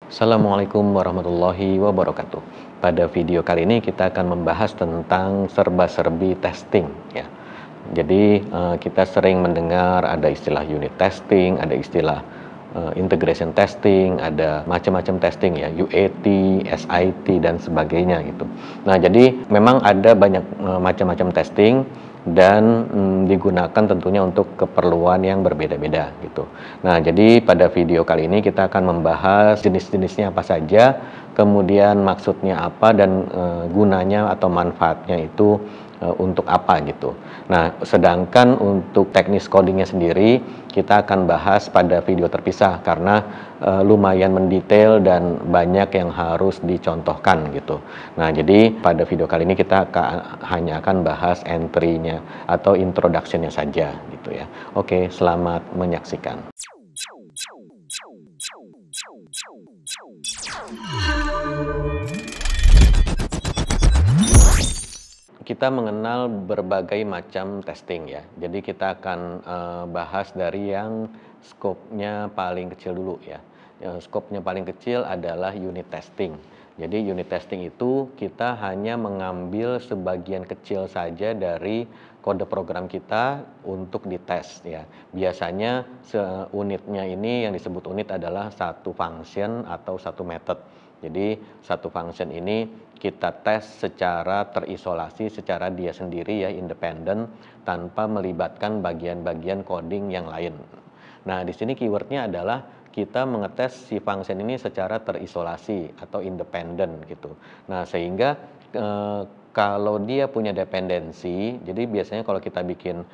Assalamualaikum warahmatullahi wabarakatuh. Pada video kali ini kita akan membahas tentang serba-serbi testing ya. Jadi kita sering mendengar ada istilah unit testing, ada istilah integration testing, ada macam-macam testing ya, UAT, SIT dan sebagainya gitu. Nah, jadi memang ada banyak macam-macam testing dan digunakan tentunya untuk keperluan yang berbeda-beda gitu. Nah, jadi pada video kali ini kita akan membahas jenis-jenisnya apa saja, kemudian maksudnya apa dan gunanya atau manfaatnya itu untuk apa gitu. Nah, sedangkan untuk teknis codingnya sendiri kita akan bahas pada video terpisah karena lumayan mendetail dan banyak yang harus dicontohkan gitu. Nah, jadi pada video kali ini kita hanya akan bahas entry-nya atau introduction-nya saja gitu ya. Oke, selamat menyaksikan. Kita mengenal berbagai macam testing ya. Jadi kita akan bahas dari yang skopnya paling kecil dulu ya. Skopnya paling kecil adalah unit testing. Jadi unit testing itu kita hanya mengambil sebagian kecil saja dari kode program kita untuk dites ya. Biasanya unitnya ini yang disebut unit adalah satu function atau satu method. Jadi satu function ini kita tes secara terisolasi, secara dia sendiri ya, independen, tanpa melibatkan bagian-bagian coding yang lain. Nah, di sini keywordnya adalah kita mengetes si function ini secara terisolasi atau independen gitu. Nah, sehingga kalau dia punya dependensi, jadi biasanya kalau kita bikin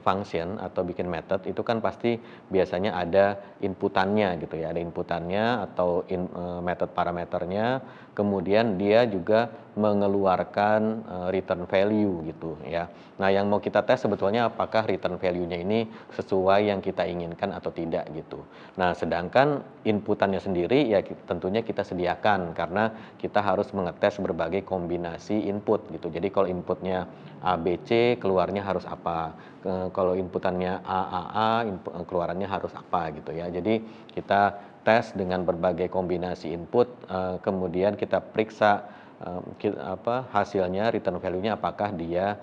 function atau bikin method itu kan pasti biasanya ada inputannya gitu ya, ada inputannya atau method parameternya, kemudian dia juga mengeluarkan return value gitu ya. Nah, yang mau kita tes sebetulnya apakah return value-nya ini sesuai yang kita inginkan atau tidak gitu. Nah, sedangkan inputannya sendiri ya tentunya kita sediakan karena kita harus mengetes berbagai kombinasi input gitu. Jadi kalau inputnya A, B, C, keluarnya harus apa. Kalau inputannya A, keluarannya harus apa gitu ya. Jadi kita tes dengan berbagai kombinasi input, kemudian kita periksa hasilnya, return value-nya apakah dia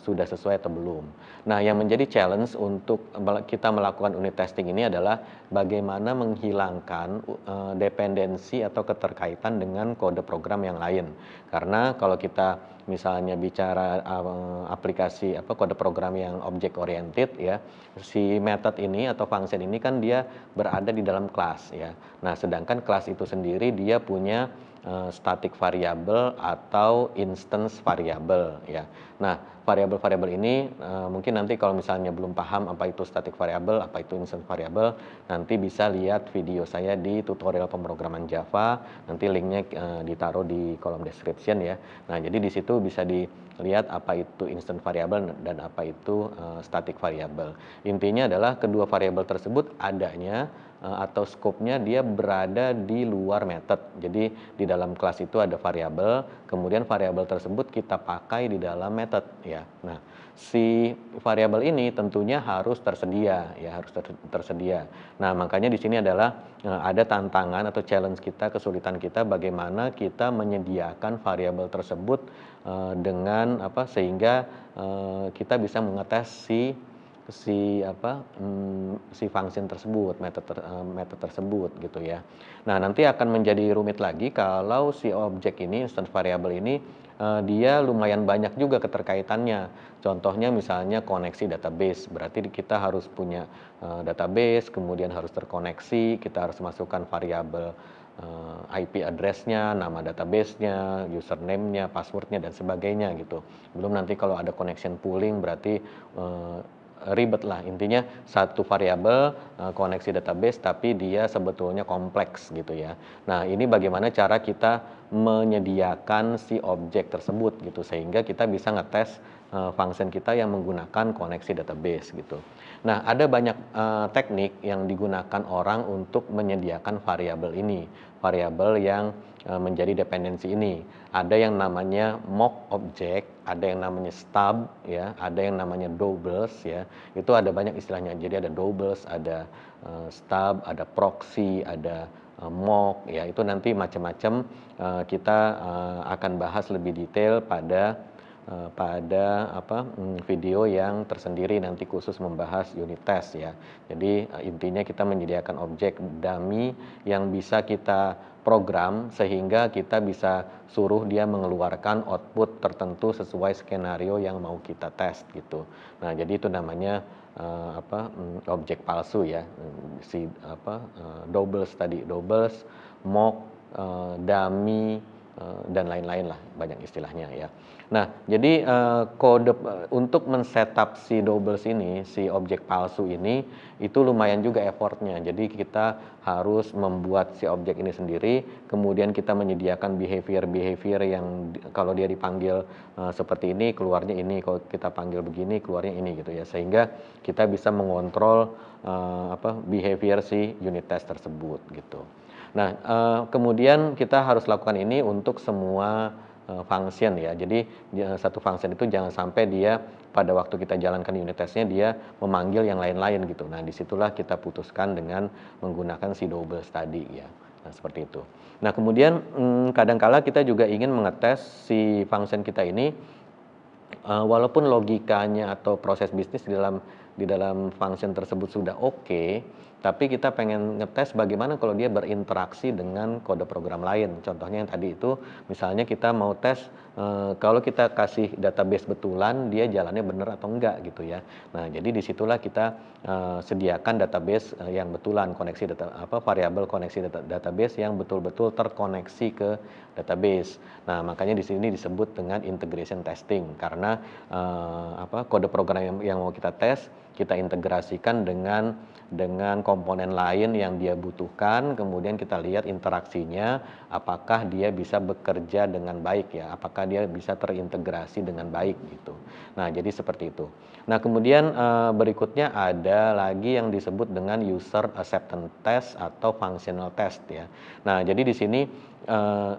sudah sesuai atau belum. Nah, yang menjadi challenge untuk kita melakukan unit testing ini adalah bagaimana menghilangkan dependensi atau keterkaitan dengan kode program yang lain. Karena kalau kita misalnya bicara aplikasi kode program yang object oriented ya, si method ini atau function ini kan dia berada di dalam kelas ya. Nah, sedangkan kelas itu sendiri dia punya static variable atau instance variable ya. Nah, variabel-variabel ini mungkin nanti kalau misalnya belum paham apa itu static variable, apa itu instance variable, nanti bisa lihat video saya di tutorial pemrograman Java, nanti linknya ditaruh di kolom description ya. Nah, jadi di situ bisa dilihat apa itu instance variable dan apa itu static variable. Intinya adalah kedua variabel tersebut adanya atau skopnya dia berada di luar method. Jadi di dalam kelas itu ada variabel, kemudian variabel tersebut kita pakai di dalam method ya. Nah, si variabel ini tentunya harus tersedia ya, harus tersedia. Nah, makanya di sini adalah ada tantangan atau challenge kita, kesulitan kita bagaimana kita menyediakan variabel tersebut dengan sehingga kita bisa mengetes si function tersebut, method tersebut gitu ya. Nah, nanti akan menjadi rumit lagi kalau si objek ini, instance variable ini dia lumayan banyak juga keterkaitannya. Contohnya misalnya koneksi database, berarti kita harus punya database, kemudian harus terkoneksi, kita harus masukkan variabel IP address-nya, nama database-nya, username-nya, password-nya dan sebagainya gitu. Belum nanti kalau ada connection pooling berarti ribet lah, intinya satu variabel koneksi database tapi dia sebetulnya kompleks gitu ya. Nah, ini bagaimana cara kita menyediakan si objek tersebut gitu sehingga kita bisa ngetes function kita yang menggunakan koneksi database gitu. Nah, ada banyak teknik yang digunakan orang untuk menyediakan variabel ini, variabel yang menjadi dependensi ini. Ada yang namanya mock object, ada yang namanya stub ya, ada yang namanya doubles ya. Itu ada banyak istilahnya. Jadi ada doubles, ada stub, ada proxy, ada mock, ya itu nanti macam-macam, kita akan bahas lebih detail pada video yang tersendiri nanti khusus membahas unit test ya. Jadi intinya kita menyediakan objek dummy yang bisa kita program sehingga kita bisa suruh dia mengeluarkan output tertentu sesuai skenario yang mau kita tes gitu. Nah, jadi itu namanya objek palsu ya. Doubles tadi, doubles, mock, dummy, dan lain-lain lah, banyak istilahnya ya. Nah, jadi kode untuk men-setup si doubles ini, si objek palsu ini, itu lumayan juga effortnya. Jadi kita harus membuat si objek ini sendiri, kemudian kita menyediakan behavior yang kalau dia dipanggil seperti ini, keluarnya ini, kalau kita panggil begini, keluarnya ini gitu ya. Sehingga kita bisa mengontrol behavior si unit test tersebut gitu. Nah, kemudian kita harus lakukan ini untuk semua function ya. Jadi satu function itu jangan sampai dia pada waktu kita jalankan unit testnya dia memanggil yang lain-lain gitu. Nah, disitulah kita putuskan dengan menggunakan si doubles tadi ya. Nah, seperti itu. Nah, kemudian kadangkala kita juga ingin mengetes si function kita ini walaupun logikanya atau proses bisnis di dalam function tersebut sudah oke, tapi kita pengen ngetes bagaimana kalau dia berinteraksi dengan kode program lain. Contohnya yang tadi itu, misalnya kita mau tes kalau kita kasih database betulan, dia jalannya benar atau enggak gitu ya. Nah, jadi disitulah kita sediakan database yang betulan, variabel koneksi database yang betul-betul terkoneksi ke database. Nah, makanya di sini disebut dengan integration testing karena kode program yang mau kita tes kita integrasikan dengan komponen lain yang dia butuhkan, kemudian kita lihat interaksinya, apakah dia bisa bekerja dengan baik ya, apakah dia bisa terintegrasi dengan baik gitu. Nah, jadi seperti itu. Nah, kemudian berikutnya ada lagi yang disebut dengan user acceptance test atau functional test ya. Nah, jadi di sini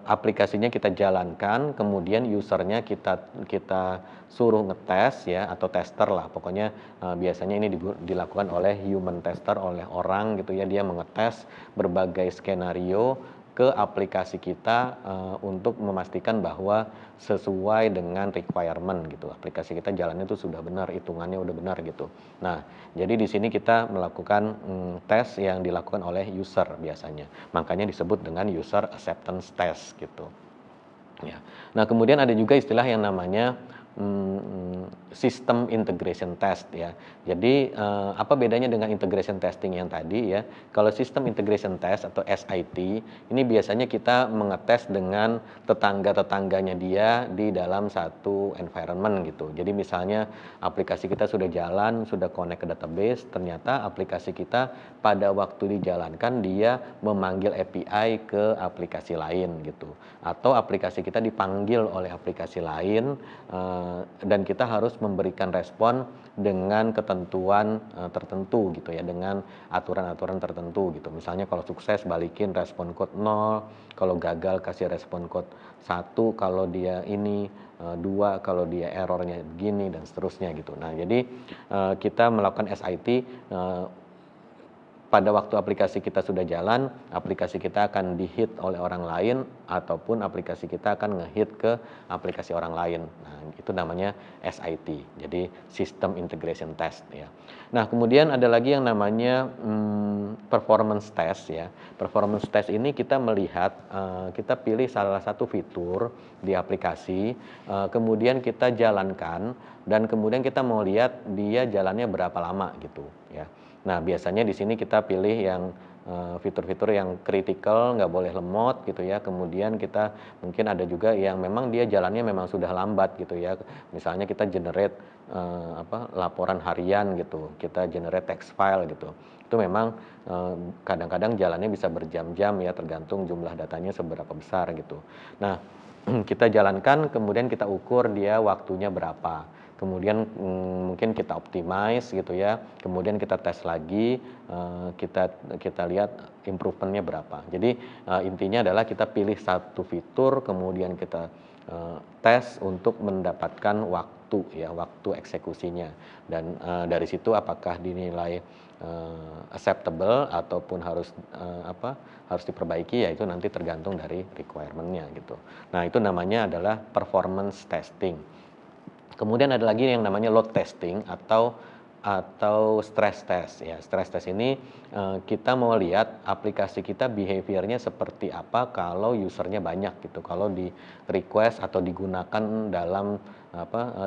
aplikasinya kita jalankan, kemudian usernya kita suruh ngetes ya, atau tester lah, pokoknya biasanya ini dilakukan oleh human tester, oleh orang gitu ya, dia mengetes berbagai skenario ke aplikasi kita untuk memastikan bahwa sesuai dengan requirement gitu. Aplikasi kita jalannya itu sudah benar, hitungannya udah benar gitu. Nah, jadi di sini kita melakukan tes yang dilakukan oleh user biasanya. Makanya disebut dengan user acceptance test gitu. Ya. Nah, kemudian ada juga istilah yang namanya system integration test ya. Jadi apa bedanya dengan integration testing yang tadi ya? Kalau system integration test atau SIT ini biasanya kita mengetes dengan tetangga-tetangganya dia di dalam satu environment gitu. Jadi misalnya aplikasi kita sudah jalan, sudah connect ke database, ternyata aplikasi kita pada waktu dijalankan dia memanggil API ke aplikasi lain gitu. Atau aplikasi kita dipanggil oleh aplikasi lain dan kita harus memberikan respon dengan ketentuan tertentu gitu ya, dengan aturan-aturan tertentu gitu. Misalnya kalau sukses balikin respon code 0, kalau gagal kasih respon code 1, kalau dia ini 2, kalau dia errornya gini dan seterusnya gitu. Nah, jadi kita melakukan SIT pada waktu aplikasi kita sudah jalan, aplikasi kita akan di-hit oleh orang lain ataupun aplikasi kita akan nge-hit ke aplikasi orang lain. Nah, itu namanya SIT. Jadi System Integration Test ya. Nah, kemudian ada lagi yang namanya performance test ya. Performance test ini kita melihat kita pilih salah satu fitur di aplikasi, kemudian kita jalankan dan kemudian kita mau lihat dia jalannya berapa lama gitu ya. Nah, biasanya di sini kita pilih yang fitur-fitur yang kritikal, nggak boleh lemot gitu ya. Kemudian kita mungkin ada juga yang memang dia jalannya memang sudah lambat gitu ya. Misalnya kita generate laporan harian gitu, kita generate text file gitu. Itu memang kadang-kadang jalannya bisa berjam-jam ya, tergantung jumlah datanya seberapa besar gitu. Nah, kita jalankan, kemudian kita ukur dia waktunya berapa. Kemudian mungkin kita optimize gitu ya, kemudian kita tes lagi, kita lihat improvementnya berapa. Jadi intinya adalah kita pilih satu fitur, kemudian kita tes untuk mendapatkan waktu ya, waktu eksekusinya. Dan dari situ apakah dinilai acceptable ataupun harus diperbaiki, ya itu nanti tergantung dari requirement-nya gitu. Nah, itu namanya adalah performance testing. Kemudian ada lagi yang namanya load testing atau stress test ya. Stress test ini kita mau lihat aplikasi kita behaviornya seperti apa kalau usernya banyak gitu. Kalau di request atau digunakan dalam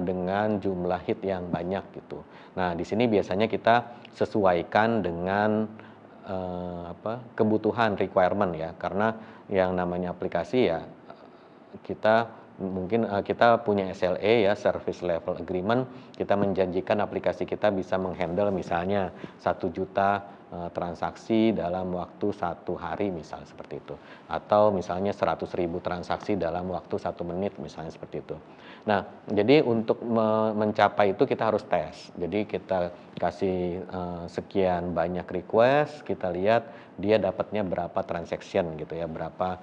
dengan jumlah hit yang banyak gitu. Nah, di sini biasanya kita sesuaikan dengan kebutuhan requirement ya. Karena yang namanya aplikasi ya, kita punya SLA ya, Service Level Agreement. Kita menjanjikan aplikasi kita bisa menghandle misalnya 1 juta transaksi dalam waktu 1 hari misalnya seperti itu, atau misalnya 100.000 transaksi dalam waktu 1 menit misalnya seperti itu. Nah, jadi untuk mencapai itu kita harus tes. Jadi kita kasih sekian banyak request, kita lihat dia dapatnya berapa transaction gitu ya, berapa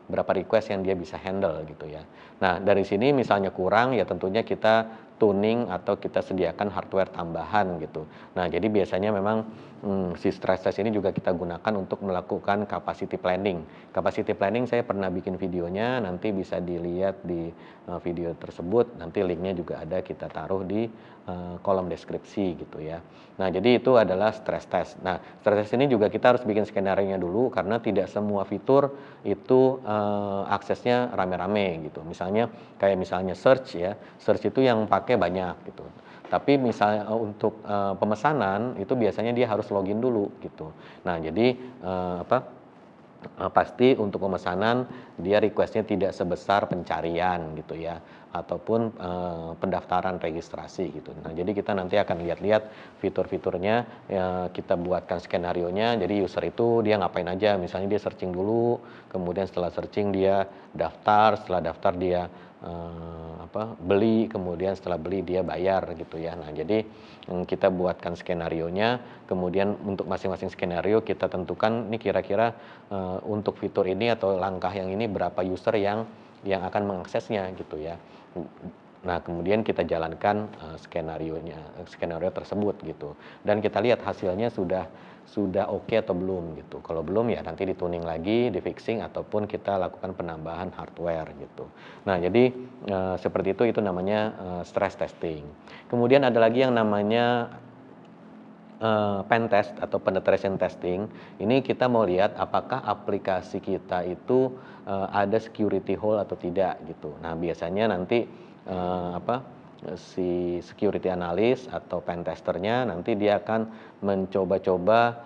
request yang dia bisa handle gitu ya. Nah, dari sini misalnya kurang, ya tentunya kita tuning atau kita sediakan hardware tambahan gitu. Nah, jadi biasanya memang si stress test ini juga kita gunakan untuk melakukan capacity planning. Capacity planning saya pernah bikin videonya, nanti bisa dilihat di video tersebut. Nanti linknya juga ada, kita taruh di kolom deskripsi gitu ya. Nah, jadi itu adalah stress test. Nah, stress test ini juga kita harus bikin skenario-nya dulu, karena tidak semua fitur itu aksesnya rame-rame gitu. Misalnya search ya, search itu yang pakai banyak gitu. Tapi misalnya untuk pemesanan itu biasanya dia harus login dulu gitu. Nah, jadi pasti untuk pemesanan dia requestnya tidak sebesar pencarian gitu ya, ataupun pendaftaran registrasi gitu. Nah, jadi kita nanti akan lihat-lihat fitur-fiturnya, ya, kita buatkan skenarionya. Jadi user itu dia ngapain aja, misalnya dia searching dulu, kemudian setelah searching dia daftar, setelah daftar dia beli, kemudian setelah beli dia bayar gitu ya. Nah, jadi kita buatkan skenarionya, kemudian untuk masing-masing skenario kita tentukan ini kira-kira untuk fitur ini atau langkah yang ini berapa user yang akan mengaksesnya gitu ya. Nah, kemudian kita jalankan skenario tersebut gitu, dan kita lihat hasilnya sudah oke atau belum gitu. Kalau belum ya nanti dituning lagi, di fixing, ataupun kita lakukan penambahan hardware gitu. Nah, jadi seperti itu namanya stress testing. Kemudian ada lagi yang namanya pen test atau penetration testing. Ini kita mau lihat apakah aplikasi kita itu ada security hole atau tidak gitu. Nah, biasanya nanti si security analyst atau pen testernya nanti dia akan mencoba-coba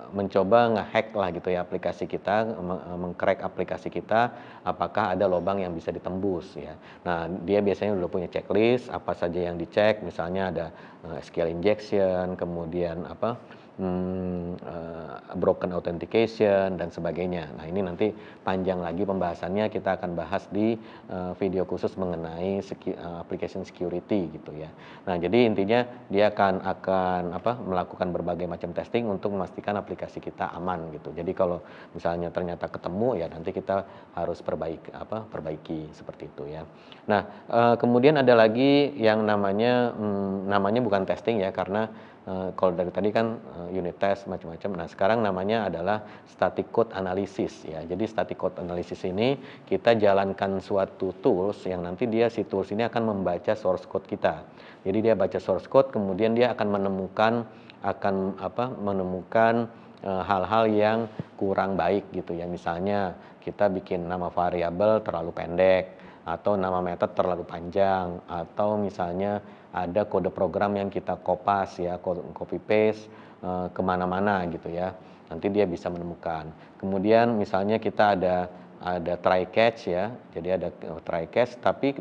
mencoba ngehack lah gitu ya aplikasi kita, mengcrack aplikasi kita, apakah ada lubang yang bisa ditembus ya. Nah, dia biasanya udah punya checklist apa saja yang dicek, misalnya ada SQL injection, kemudian broken authentication dan sebagainya. Nah, ini nanti panjang lagi pembahasannya, kita akan bahas di video khusus mengenai application security gitu ya. Nah, jadi intinya dia akan melakukan berbagai macam testing untuk memastikan aplikasi kita aman gitu. Jadi kalau misalnya ternyata ketemu, ya nanti kita harus perbaiki seperti itu ya. Nah, kemudian ada lagi yang namanya bukan testing ya, karena kalau dari tadi kan unit test macam-macam. Nah, sekarang namanya adalah static code analysis ya. Jadi static code analysis ini kita jalankan suatu tools yang nanti si tools ini akan membaca source code kita. Jadi dia baca source code, kemudian dia akan menemukan hal-hal yang kurang baik gitu ya. Misalnya kita bikin nama variabel terlalu pendek, atau nama method terlalu panjang, atau misalnya ada kode program yang kita kopas ya, copy paste kemana-mana gitu ya. Nanti dia bisa menemukan. Kemudian misalnya kita ada try catch ya, jadi ada try catch tapi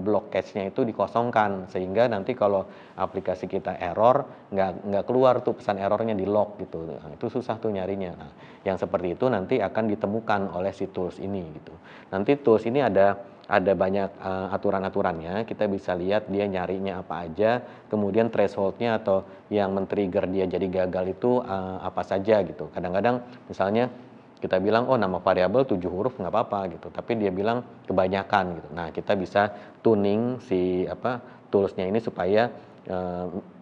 block catch-nya itu dikosongkan, sehingga nanti kalau aplikasi kita error nggak keluar tuh pesan errornya di log gitu. Nah, itu susah tuh nyarinya. Nah, yang seperti itu nanti akan ditemukan oleh si tools ini gitu. Nanti tools ini ada banyak aturan-aturannya, kita bisa lihat dia nyarinya apa aja, kemudian threshold-nya atau yang men-trigger dia jadi gagal itu apa saja gitu. Kadang-kadang misalnya kita bilang, "Oh, nama variabel 7 huruf nggak apa-apa," gitu, tapi dia bilang kebanyakan gitu. Nah, kita bisa tuning si tools-nya ini supaya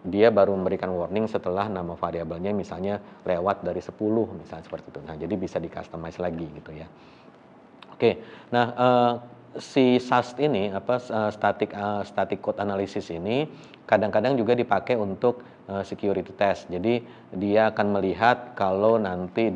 dia baru memberikan warning setelah nama variabelnya misalnya lewat dari 10 misalnya seperti itu. Nah, jadi bisa di-customize lagi gitu ya. Oke. Nah, si SAST ini static code analysis ini kadang-kadang juga dipakai untuk security test. Jadi dia akan melihat kalau nanti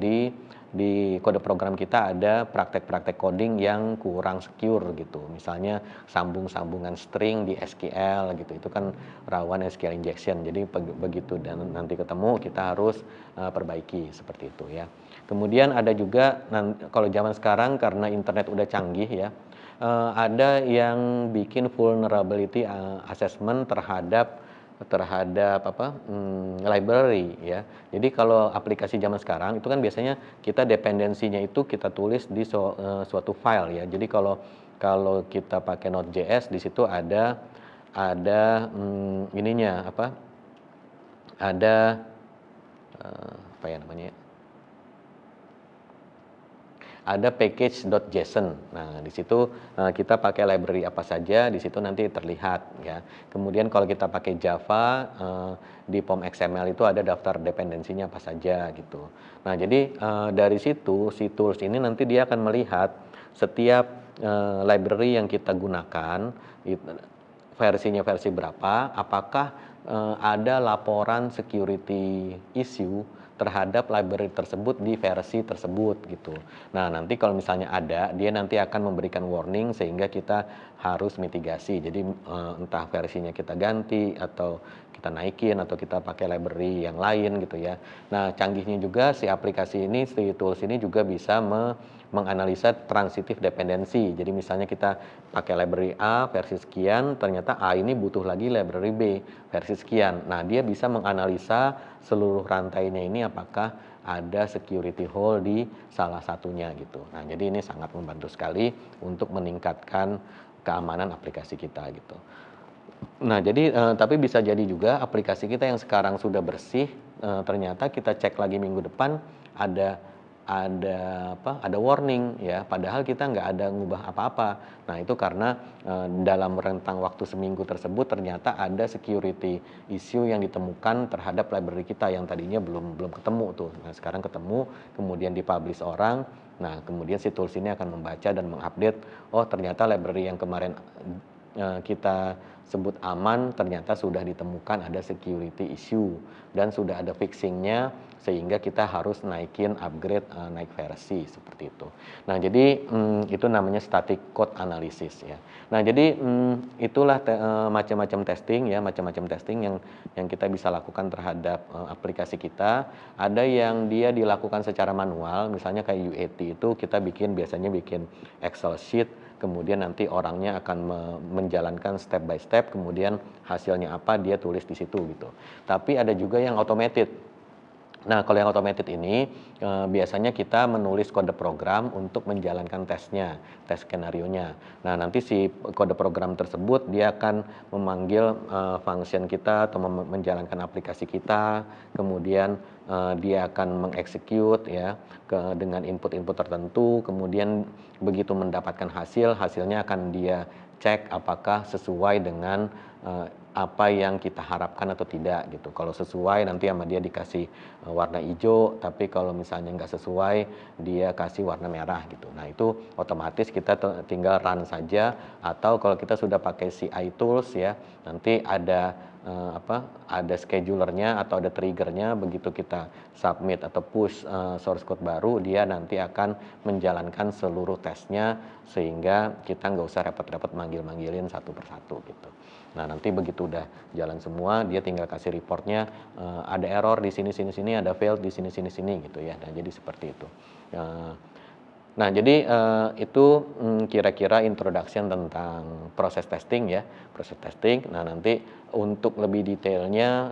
di kode program kita ada praktek-praktek coding yang kurang secure gitu. Misalnya sambung-sambungan string di SQL gitu. Itu kan rawan SQL injection. Jadi begitu dan nanti ketemu kita harus perbaiki seperti itu ya. Kemudian ada juga kalau zaman sekarang karena internet udah canggih ya, ada yang bikin vulnerability assessment terhadap library ya. Jadi kalau aplikasi zaman sekarang itu kan biasanya kita dependensinya itu kita tulis di suatu file ya. Jadi kalau kita pakai Node.js di situ ada ininya ada apa ya namanya? Ada package.json. Nah, di situ kita pakai library apa saja, di situ nanti terlihat ya. Kemudian kalau kita pakai Java di POM XML itu ada daftar dependensinya apa saja gitu. Nah, jadi dari situ si tools ini nanti dia akan melihat setiap library yang kita gunakan versinya versi berapa, apakah ada laporan security issue terhadap library tersebut di versi tersebut gitu. Nah, nanti kalau misalnya ada, dia nanti akan memberikan warning sehingga kita harus mitigasi. Jadi entah versinya kita ganti atau kita naikin atau kita pakai library yang lain gitu ya. Nah, canggihnya juga si aplikasi ini, si tools ini juga bisa menganalisa transitive dependency. Jadi misalnya kita pakai library A versi sekian, ternyata A ini butuh lagi library B versi sekian. Nah, dia bisa menganalisa seluruh rantainya ini apakah ada security hole di salah satunya gitu. Nah, jadi ini sangat membantu sekali untuk meningkatkan keamanan aplikasi kita gitu. Nah, jadi tapi bisa jadi juga aplikasi kita yang sekarang sudah bersih, ternyata kita cek lagi minggu depan ada ada warning ya, padahal kita nggak ada ngubah apa-apa. Nah, itu karena dalam rentang waktu seminggu tersebut ternyata ada security issue yang ditemukan terhadap library kita yang tadinya belum ketemu tuh. Nah, sekarang ketemu, kemudian dipublish orang. Nah, kemudian si tools ini akan membaca dan mengupdate, oh ternyata library yang kemarin kita sebut aman ternyata sudah ditemukan ada security issue dan sudah ada fixingnya sehingga kita harus naikin upgrade naik versi seperti itu. Nah, jadi itu namanya static code analysis ya. Nah, jadi itulah macam-macam testing ya, macam-macam testing yang kita bisa lakukan terhadap aplikasi kita. Ada yang dia dilakukan secara manual, misalnya kayak UAT itu kita biasanya bikin Excel sheet, kemudian nanti orangnya akan menjalankan step by step, kemudian hasilnya apa dia tulis di situ gitu. Tapi ada juga yang automated. Nah, kalau yang automated ini biasanya kita menulis kode program untuk menjalankan tesnya, tes skenario-nya. Nah, nanti si kode program tersebut dia akan memanggil function kita atau menjalankan aplikasi kita, kemudian dia akan mengeksekut ya dengan input-input tertentu, kemudian begitu mendapatkan hasilnya akan dia cek apakah sesuai dengan apa yang kita harapkan atau tidak gitu. Kalau sesuai nanti sama dia dikasih warna hijau, tapi kalau misalnya nggak sesuai dia kasih warna merah gitu. Nah, itu otomatis kita tinggal run saja, atau kalau kita sudah pakai CI tools ya, nanti ada ada schedulernya atau ada triggernya, begitu kita submit atau push source code baru, dia nanti akan menjalankan seluruh tesnya sehingga kita nggak usah repot-repot manggil-manggilin satu persatu gitu. Nah, nanti begitu udah jalan semua, dia tinggal kasih reportnya, ada error di sini, ada failed di sini gitu ya. Nah, jadi seperti itu. Nah, jadi itu kira-kira introduction tentang proses testing ya, proses testing. Nah, nanti untuk lebih detailnya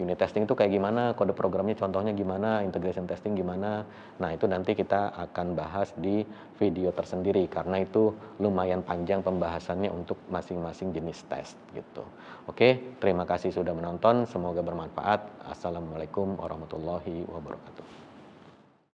unit testing itu kayak gimana, kode programnya contohnya gimana, integration testing gimana. Nah, itu nanti kita akan bahas di video tersendiri karena itu lumayan panjang pembahasannya untuk masing-masing jenis tes gitu. Oke, terima kasih sudah menonton, semoga bermanfaat. Assalamualaikum warahmatullahi wabarakatuh.